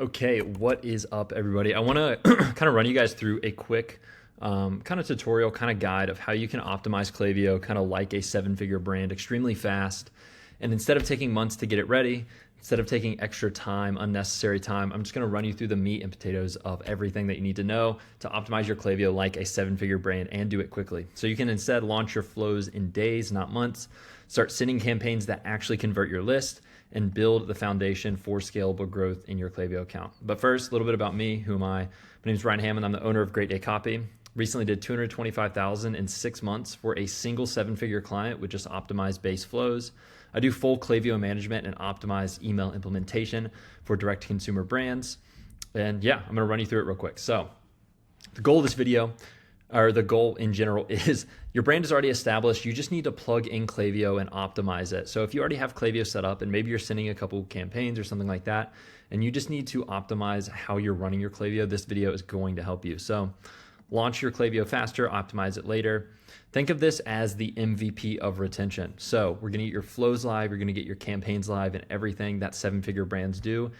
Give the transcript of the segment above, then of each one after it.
Okay, what is up, everybody? I want to kind of run you guys through a quick kind of tutorial, kind of guide of how you can optimize Klaviyo, kind of like a seven-figure brand, extremely fast. And instead of taking months to get it ready, instead of taking extra time, unnecessary time, I'm just going to run you through the meat and potatoes of everything that you need to know to optimize your Klaviyo like a seven-figure brand and do it quickly. So you can instead launch your flows in days, not months, start sending campaigns that actually convert your list, and build the foundation for scalable growth in your Klaviyo account. But first, a little bit about me. Who am I? My name is Ryan Hammond. I'm the owner of Great Day Copy. Recently did $225,000 in 6 months for a single seven-figure client with just optimized base flows. I do full Klaviyo management and optimized email implementation for direct-to-consumer brands. And yeah, I'm gonna run you through it real quick. So the goal of this video, or the goal in general, is your brand is already established. You just need to plug in Klaviyo and optimize it. So if you already have Klaviyo set up and maybe you're sending a couple campaigns or something like that, and you just need to optimize how you're running your Klaviyo, this video is going to help you. So launch your Klaviyo faster, optimize it later. Think of this as the MVP of retention. So we're gonna get your flows live, you're gonna get your campaigns live and everything that seven-figure brands do.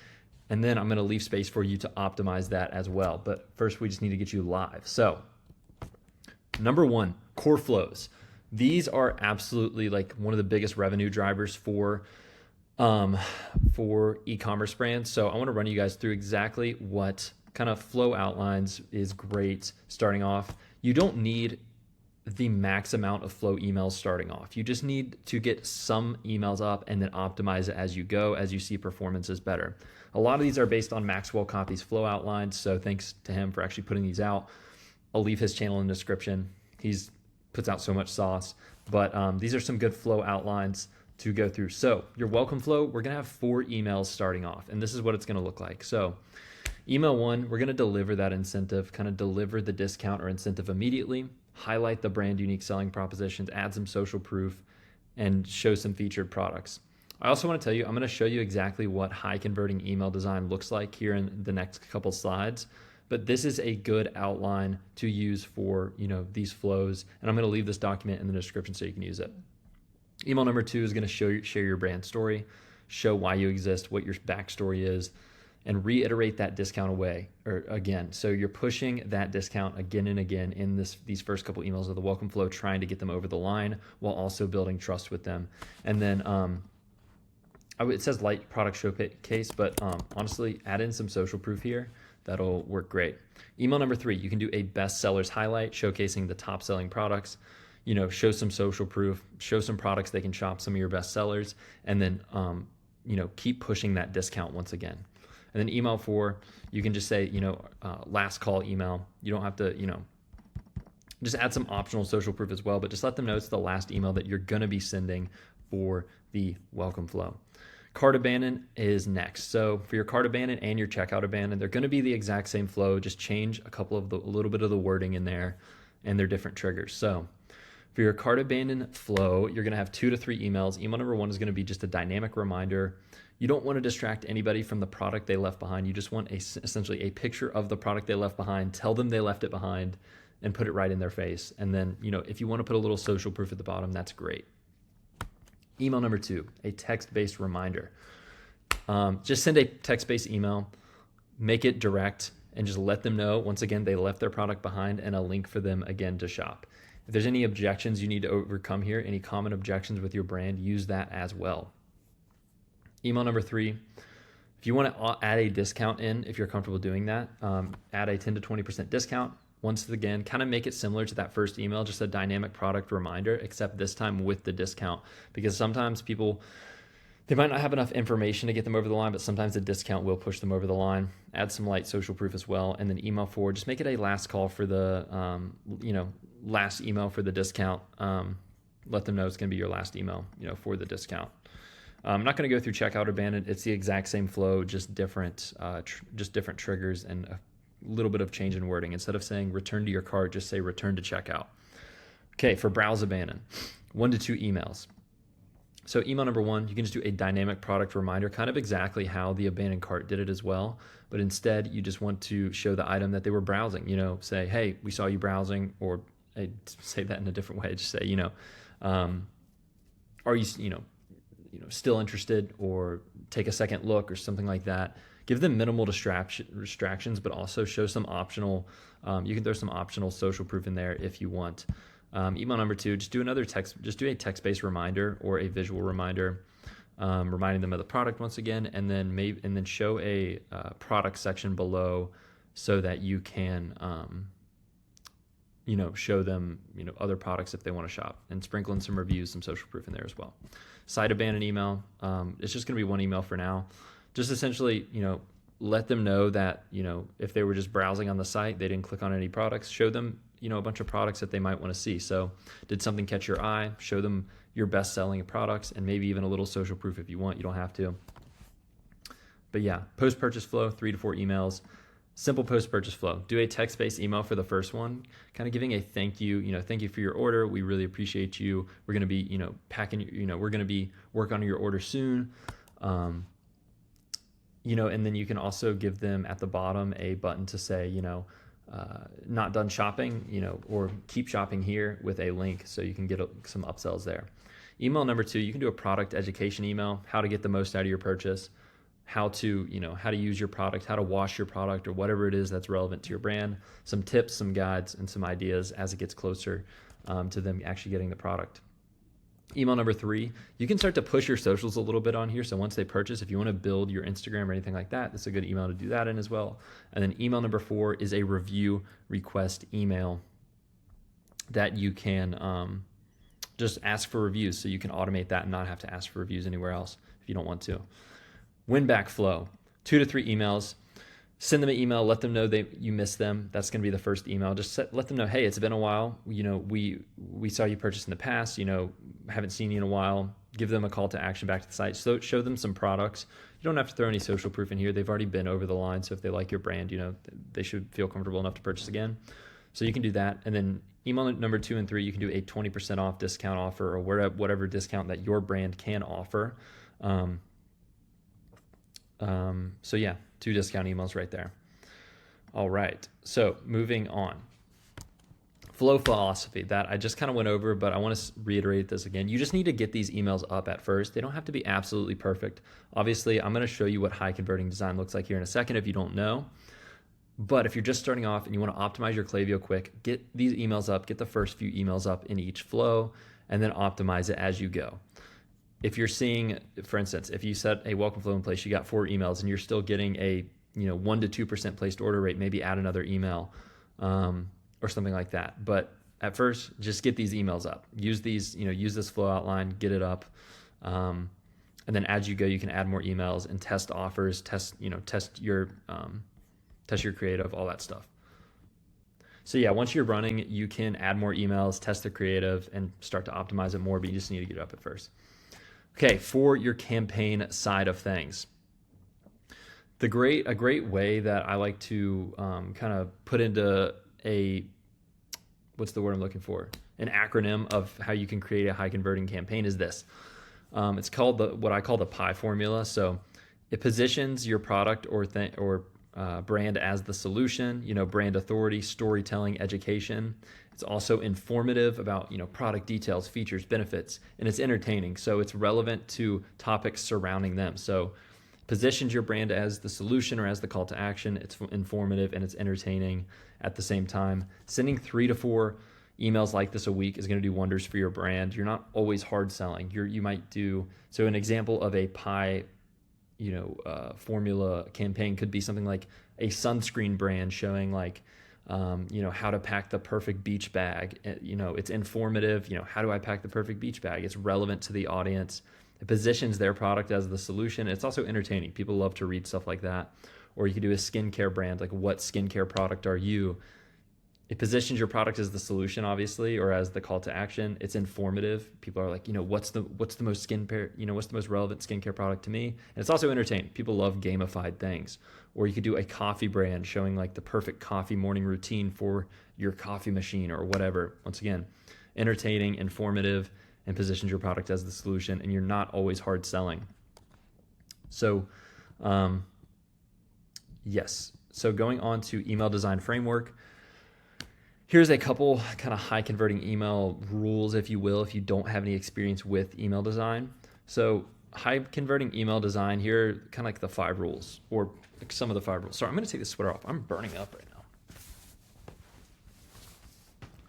And then I'm gonna leave space for you to optimize that as well. But first we just need to get you live. So number one, core flows. These are absolutely like one of the biggest revenue drivers for e-commerce brands. So I want to run you guys through exactly what kind of flow outlines is great starting off. You don't need the max amount of flow emails starting off. You just need to get some emails up and then optimize it as you go, as you see performance is better. A lot of these are based on Maxwell Copy's flow outlines. So thanks to him for actually putting these out. I'll leave his channel in the description. He's puts out so much sauce, but these are some good flow outlines to go through. So your welcome flow, we're gonna have 4 emails starting off, and this is what it's gonna look like. So email 1, we're gonna deliver that incentive, kind of deliver the discount or incentive immediately, highlight the brand unique selling propositions, add some social proof, and show some featured products. I also wanna tell you, I'm gonna show you exactly what high converting email design looks like here in the next couple slides. But this is a good outline to use for these flows. And I'm going to leave this document in the description so you can use it. Email number 2 is going to share your brand story, show why you exist, what your backstory is, and reiterate that discount again. So you're pushing that discount again and again in these first couple emails of the welcome flow, trying to get them over the line while also building trust with them. And then it says light product showcase, but honestly, add in some social proof here. That'll work great. Email number 3, you can do a best sellers highlight showcasing the top selling products, show some social proof, show some products they can shop, some of your best sellers, and then, keep pushing that discount once again. And then email 4, you can just say, last call email. You don't have to, just add some optional social proof as well, but just let them know it's the last email that you're gonna be sending for the welcome flow. Cart abandon is next. So for your cart abandon and your checkout abandon, they're going to be the exact same flow, just change a little bit of the wording in there and they're different triggers. So for your cart abandon flow, you're going to have 2 to 3 emails. Email number 1 is going to be just a dynamic reminder. You don't want to distract anybody from the product they left behind. You just want essentially a picture of the product they left behind, tell them they left it behind and put it right in their face. And then, if you want to put a little social proof at the bottom, that's great. Email number 2, a text-based reminder. Just send a text-based email, make it direct, and just let them know, once again, they left their product behind and a link for them again to shop. If there's any objections you need to overcome here, any common objections with your brand, use that as well. Email number 3, if you want to add a discount in, if you're comfortable doing that, add a 10 to 20% discount. Once again, kind of make it similar to that first email, just a dynamic product reminder, except this time with the discount. Because sometimes people, they might not have enough information to get them over the line, but sometimes the discount will push them over the line. Add some light social proof as well. And then email 4, just make it a last call for the, last email for the discount. Let them know it's going to be your last email, for the discount. I'm not going to go through checkout abandon. It's the exact same flow, just different triggers and a little bit of change in wording. Instead of saying return to your cart, just say return to checkout. Okay, for browse abandon, 1 to 2 emails. So email number 1, you can just do a dynamic product reminder, kind of exactly how the abandoned cart did it as well. But instead, you just want to show the item that they were browsing. Say, hey, we saw you browsing, or say that in a different way. Just say, are you, still interested, or take a second look or something like that. Give them minimal distractions, but also show some optional, you can throw some optional social proof in there if you want. Email number 2, just do a text-based reminder or a visual reminder, reminding them of the product once again, and then show a product section below so that you can, show them, other products if they want to shop, and sprinkle in some reviews, some social proof in there as well. Site abandon email. It's just going to be one email for now. Just essentially, let them know that, if they were just browsing on the site, they didn't click on any products, show them, a bunch of products that they might want to see. So did something catch your eye? Show them your best selling products, and maybe even a little social proof if you want. You don't have to. But yeah, post-purchase flow, 3 to 4 emails. Simple post-purchase flow. Do a text-based email for the first one, kind of giving a thank you, thank you for your order. We really appreciate you. We're going to be, packing, we're going to be working on your order soon. And then you can also give them at the bottom a button to say, not done shopping, or keep shopping here, with a link so you can get some upsells there. Email number 2, you can do a product education email, how to get the most out of your purchase, how to use your product, how to wash your product, or whatever it is that's relevant to your brand, some tips, some guides, and some ideas as it gets closer to them actually getting the product. Email number 3, you can start to push your socials a little bit on here. So once they purchase, if you want to build your Instagram or anything like that, that's a good email to do that in as well. And then email number 4 is a review request email that you can just ask for reviews. So you can automate that and not have to ask for reviews anywhere else if you don't want to. Win back flow, 2 to 3 emails. Send them an email, let them know you missed them. That's going to be the first email. Just let them know, hey, it's been a while. We saw you purchase in the past, haven't seen you in a while. Give them a call to action back to the site. So show them some products. You don't have to throw any social proof in here. They've already been over the line. So if they like your brand, they should feel comfortable enough to purchase again. So you can do that. And then email number 2 and 3, you can do a 20% off discount offer, or whatever discount that your brand can offer. So yeah, 2 discount emails right there. All right, so moving on. Flow philosophy, that I just kind of went over, but I want to reiterate this again. You just need to get these emails up at first. They don't have to be absolutely perfect. Obviously, I'm going to show you what high converting design looks like here in a second if you don't know. But if you're just starting off and you want to optimize your Klaviyo quick, get these emails up, get the first few emails up in each flow, and then optimize it as you go. If you're seeing, for instance, if you set a welcome flow in place, you got 4 emails and you're still getting a 1 to 2% placed order rate, maybe add another email or something like that. But at first, just get these emails up. Use these, use this flow outline, get it up. And then as you go, you can add more emails and test offers, test your creative, all that stuff. So yeah, once you're running, you can add more emails, test the creative, and start to optimize it more, but you just need to get it up at first. Okay, for your campaign side of things, a great way that I like to kind of put into what's the word I'm looking for? An acronym of how you can create a high converting campaign is this. It's called what I call the PIE formula. So it positions your product or brand as the solution, brand authority, storytelling, education. It's also informative about, product details, features, benefits, and it's entertaining. So it's relevant to topics surrounding them. So positions your brand as the solution or as the call to action. It's informative and it's entertaining at the same time. Sending 3 to 4 emails like this a week is going to do wonders for your brand. You're not always hard selling. You might do, so an example of a PIE formula campaign could be something like a sunscreen brand showing how to pack the perfect beach bag. It's informative. How do I pack the perfect beach bag? It's relevant to the audience. It positions their product as the solution. It's also entertaining. People love to read stuff like that. Or you could do a skincare brand, like what skincare product are you? It positions your product as the solution, obviously, or as the call to action. It's informative. People are like, what's the most what's the most relevant skincare product to me? And it's also entertaining. People love gamified things. Or you could do a coffee brand showing like the perfect coffee morning routine for your coffee machine or whatever. Once again, entertaining, informative, and positions your product as the solution, and you're not always hard selling. So, yes. So going on to email design framework. Here's a couple kind of high converting email rules, if you will, if you don't have any experience with email design. So high converting email design here, kind of like the 5 rules, or like some of the 5 rules. Sorry, I'm going to take this sweater off. I'm burning up right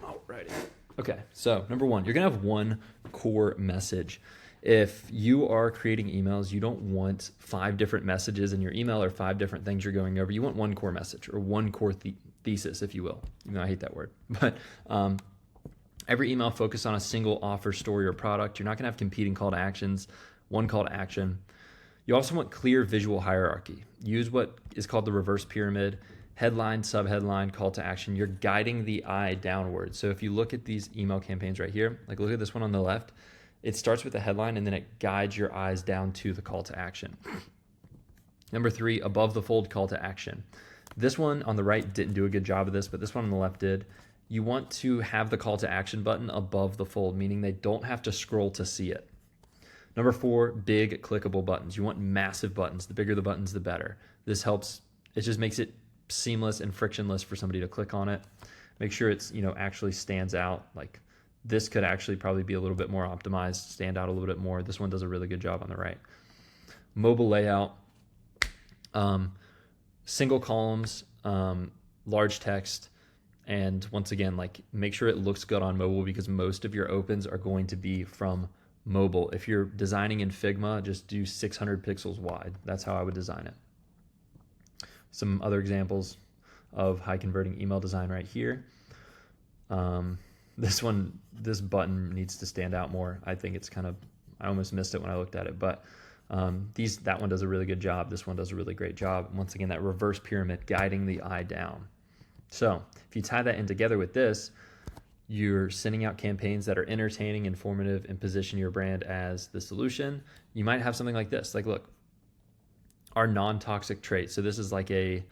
now. Alrighty. Okay, so number 1, you're going to have one core message. If you are creating emails, you don't want 5 different messages in your email or 5 different things you're going over. You want one core message, or one core thesis, if you will. Even though I hate that word. But every email focus on a single offer, story, or product. You're not going to have competing call to actions, one call to action. You also want clear visual hierarchy. Use what is called the reverse pyramid. Headline, subheadline, call to action. You're guiding the eye downward. So if you look at these email campaigns right here, like look at this one on the left, it starts with a headline and then it guides your eyes down to the call to action. Number 3, above the fold call to action. This one on the right didn't do a good job of this, but this one on the left did. You want to have the call to action button above the fold, meaning they don't have to scroll to see it. Number 4, big clickable buttons. You want massive buttons. The bigger the buttons, the better. This helps. It just makes it seamless and frictionless for somebody to click on it. Make sure it's, actually stands out. Like this could actually probably be a little bit more optimized, stand out a little bit more. This one does a really good job on the right. Mobile layout, single columns, large text, and once again, like make sure it looks good on mobile because most of your opens are going to be from mobile. If you're designing in Figma, just do 600 pixels wide. That's how I would design it. Some other examples of high converting email design right here. This button needs to stand out more. I think it's I almost missed it when I looked at it, but that one does a really good job. This one does a really great job. Once again, that reverse pyramid guiding the eye down. So if you tie that in together with this, you're sending out campaigns that are entertaining, informative, and position your brand as the solution. You might have something like this. Like, look, our non-toxic trait. So this is like a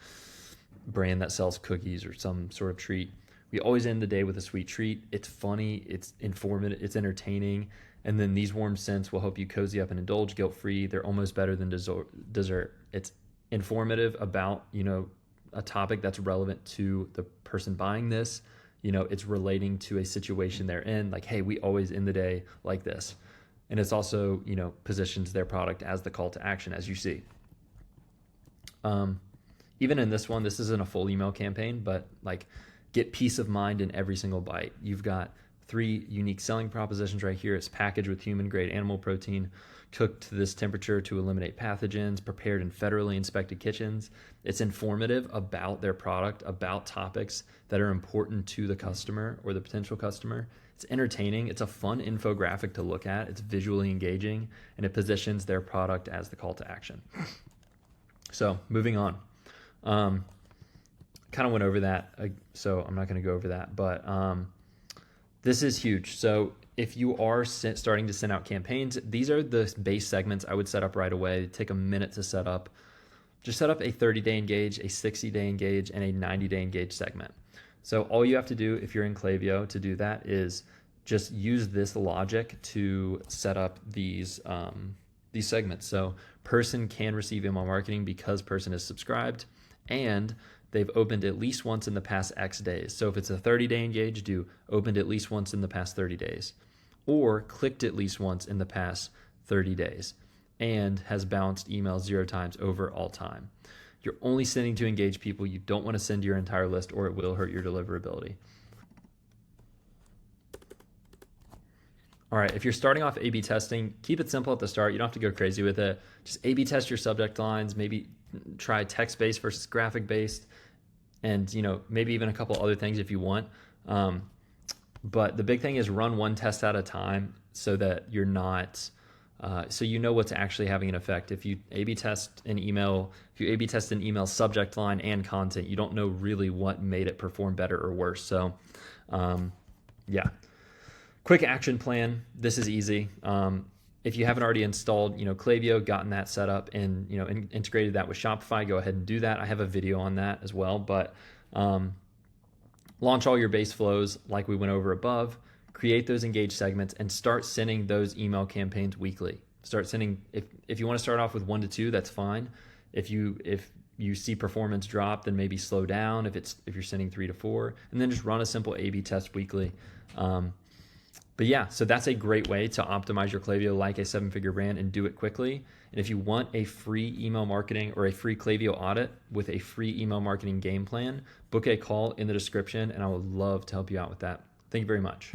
brand that sells cookies or some sort of treat. We always end the day with a sweet treat. It's funny, it's informative, it's entertaining. And then these warm scents will help you cozy up and indulge guilt-free. They're almost better than dessert. It's informative about, a topic that's relevant to the person buying this. It's relating to a situation they're in. Like, hey, we always end the day like this. And it's also, positions their product as the call to action, as you see. Even in this one, this isn't a full email campaign, but like get peace of mind in every single bite. You've got 3 unique selling propositions right here. It's packaged with human grade animal protein, cooked to this temperature to eliminate pathogens, prepared in federally inspected kitchens. It's informative about their product, about topics that are important to the customer or the potential customer. It's entertaining. It's a fun infographic to look at. It's visually engaging, and it positions their product as the call to action. So moving on. Kind of went over that, so I'm not going to go over that, but this is huge. So if you are starting to send out campaigns, these are the base segments I would set up right away. Take a minute to set up. Just set up a 30-day engage, a 60-day engage, and a 90-day engage segment. So all you have to do if you're in Klaviyo to do that is just use this logic to set up these segments. So person can receive email marketing because person is subscribed and they've opened at least once in the past X days. So if it's a 30-day engage, do opened at least once in the past 30 days or clicked at least once in the past 30 days and has bounced emails 0 times over all time. You're only sending to engage people. You don't want to send your entire list or it will hurt your deliverability. All right, if you're starting off A/B testing, keep it simple at the start. You don't have to go crazy with it. Just A/B test your subject lines, maybe try text-based versus graphic-based, and maybe even a couple other things if you want. But the big thing is run one test at a time so that you're not, so you know what's actually having an effect. If you A/B test an email, subject line and content, you don't know really what made it perform better or worse. So yeah. Quick action plan. This is easy. If you haven't already installed, Klaviyo, gotten that set up and, integrated that with Shopify, go ahead and do that. I have a video on that as well, but launch all your base flows like we went over above, create those engaged segments and start sending those email campaigns weekly. Start sending, if you want to start off with 1 to 2, that's fine. If you see performance drop, then maybe slow down if you're sending 3 to 4, and then just run a simple A/B test weekly. But yeah, so that's a great way to optimize your Klaviyo like a 7-figure brand and do it quickly. And if you want a free email marketing or a free Klaviyo audit with a free email marketing game plan, book a call in the description and I would love to help you out with that. Thank you very much.